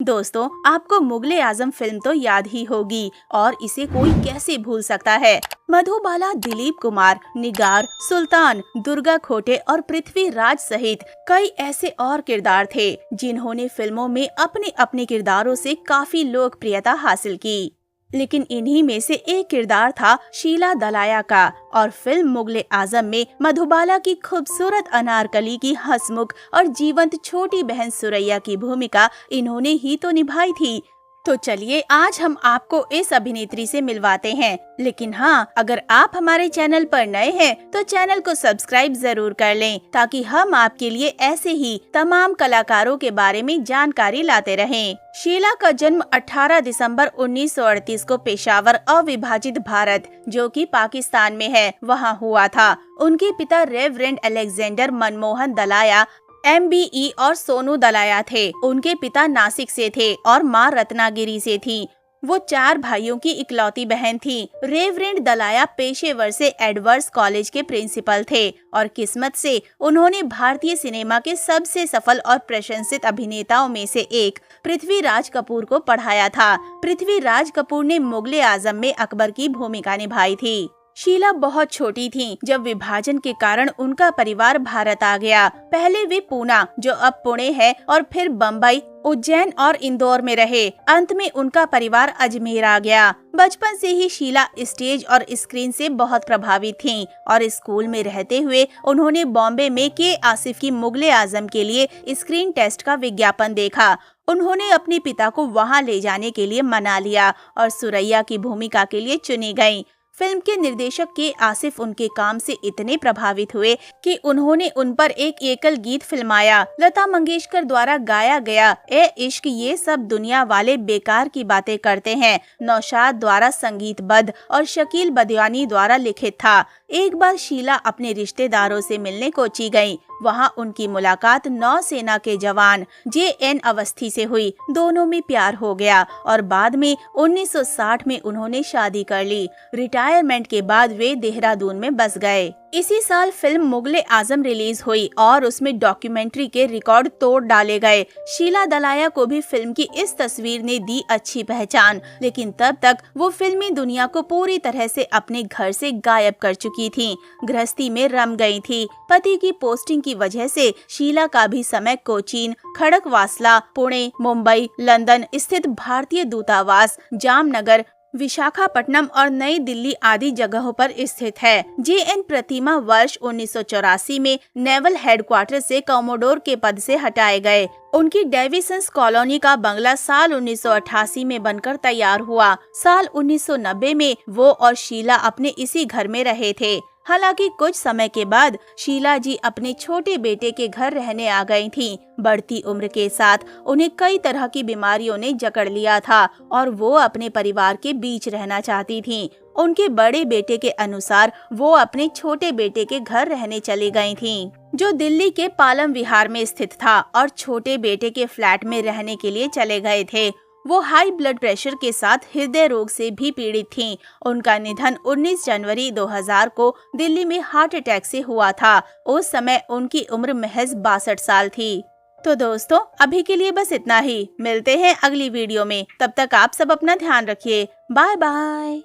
दोस्तों, आपको मुगले आजम फिल्म तो याद ही होगी और इसे कोई कैसे भूल सकता है। मधुबाला, दिलीप कुमार, निगार, सुल्तान, दुर्गा खोटे और पृथ्वी राज सहित कई ऐसे और किरदार थे जिन्होंने फिल्मों में अपने अपने किरदारों से काफी लोकप्रियता हासिल की। लेकिन इन्हीं में से एक किरदार था शीला दलाया का और फिल्म मुगले आजम में मधुबाला की खूबसूरत अनारकली की हंसमुख और जीवंत छोटी बहन सुरैया की भूमिका इन्होंने ही तो निभाई थी। तो चलिए आज हम आपको इस अभिनेत्री से मिलवाते हैं। लेकिन हाँ, अगर आप हमारे चैनल पर नए हैं तो चैनल को सब्सक्राइब जरूर कर लें ताकि हम आपके लिए ऐसे ही तमाम कलाकारों के बारे में जानकारी लाते रहें। शीला का जन्म 18 दिसंबर 1938 को पेशावर अविभाजित भारत, जो कि पाकिस्तान में है, वहाँ हुआ था। उनके पिता रेवरेंड अलेक्जेंडर मनमोहन दलाया MBE और सोनू दलाया थे। उनके पिता नासिक से थे और माँ रत्नागिरी से थी। वो 4 भाइयों की इकलौती बहन थी। रेवरेंड दलाया पेशेवर से एडवर्ड्स कॉलेज के प्रिंसिपल थे और किस्मत से उन्होंने भारतीय सिनेमा के सबसे सफल और प्रशंसित अभिनेताओं में से एक पृथ्वी राज कपूर को पढ़ाया था। पृथ्वी राज कपूर ने मुगले आजम में अकबर की भूमिका निभाई थी। शीला बहुत छोटी थीं जब विभाजन के कारण उनका परिवार भारत आ गया। पहले वे पूना, जो अब पुणे है, और फिर बम्बई, उज्जैन और इंदौर में रहे। अंत में उनका परिवार अजमेर आ गया। बचपन से ही शीला स्टेज और स्क्रीन से बहुत प्रभावित थीं और स्कूल में रहते हुए उन्होंने बॉम्बे में के आसिफ की मुगले आजम के लिए स्क्रीन टेस्ट का विज्ञापन देखा। उन्होंने अपने पिता को वहां ले जाने के लिए मना लिया और सुरैया की भूमिका के लिए चुनी गयी। फिल्म के निर्देशक के आसिफ उनके काम से इतने प्रभावित हुए कि उन्होंने उन पर एक एकल गीत फिल्माया। लता मंगेशकर द्वारा गाया गया ए इश्क ये सब दुनिया वाले बेकार की बातें करते हैं नौशाद द्वारा संगीतबद्ध और शकील बदयानी द्वारा लिखित था। एक बार शीला अपने रिश्तेदारों से मिलने कोची गयी। वहाँ उनकी मुलाकात नौसेना के जवान JN अवस्थी से हुई। दोनों में प्यार हो गया और बाद में 1960 में उन्होंने शादी कर ली। रिटायरमेंट के बाद वे देहरादून में बस गए। इसी साल फिल्म मुगले आजम रिलीज हुई और उसमें डॉक्यूमेंट्री के रिकॉर्ड तोड़ डाले गए। शीला दलाया को भी फिल्म की इस तस्वीर ने दी अच्छी पहचान, लेकिन तब तक वो फिल्मी दुनिया को पूरी तरह से अपने घर से गायब कर चुकी थीं। गृहस्थी में रम गई थी। पति की पोस्टिंग की वजह से शीला का भी समय कोचीन, खड़कवासला, पुणे, मुंबई, लंदन स्थित भारतीय दूतावास, जामनगर, विशाखापट्टनम और नई दिल्ली आदि जगहों पर स्थित है। JN प्रतिमा वर्ष 1984 में नेवल हेडक्वार्टर से कमोडोर के पद से हटाए गए। उनकी डेविसन्स कॉलोनी का बंगला साल 1988 में बनकर तैयार हुआ। साल 1990 में वो और शीला अपने इसी घर में रहे थे। हालांकि कुछ समय के बाद शीला जी अपने छोटे बेटे के घर रहने आ गई थीं। बढ़ती उम्र के साथ उन्हें कई तरह की बीमारियों ने जकड़ लिया था और वो अपने परिवार के बीच रहना चाहती थीं। उनके बड़े बेटे के अनुसार वो अपने छोटे बेटे के घर रहने चली गई थीं, जो दिल्ली के पालम विहार में स्थित था, और छोटे बेटे के फ्लैट में रहने के लिए चले गए थे। वो हाई ब्लड प्रेशर के साथ हृदय रोग से भी पीड़ित थीं। उनका निधन 19 जनवरी 2000 को दिल्ली में हार्ट अटैक से हुआ था। उस समय उनकी उम्र महज 62 साल थी। तो दोस्तों, अभी के लिए बस इतना ही। मिलते हैं अगली वीडियो में। तब तक आप सब अपना ध्यान रखिए। Bye bye.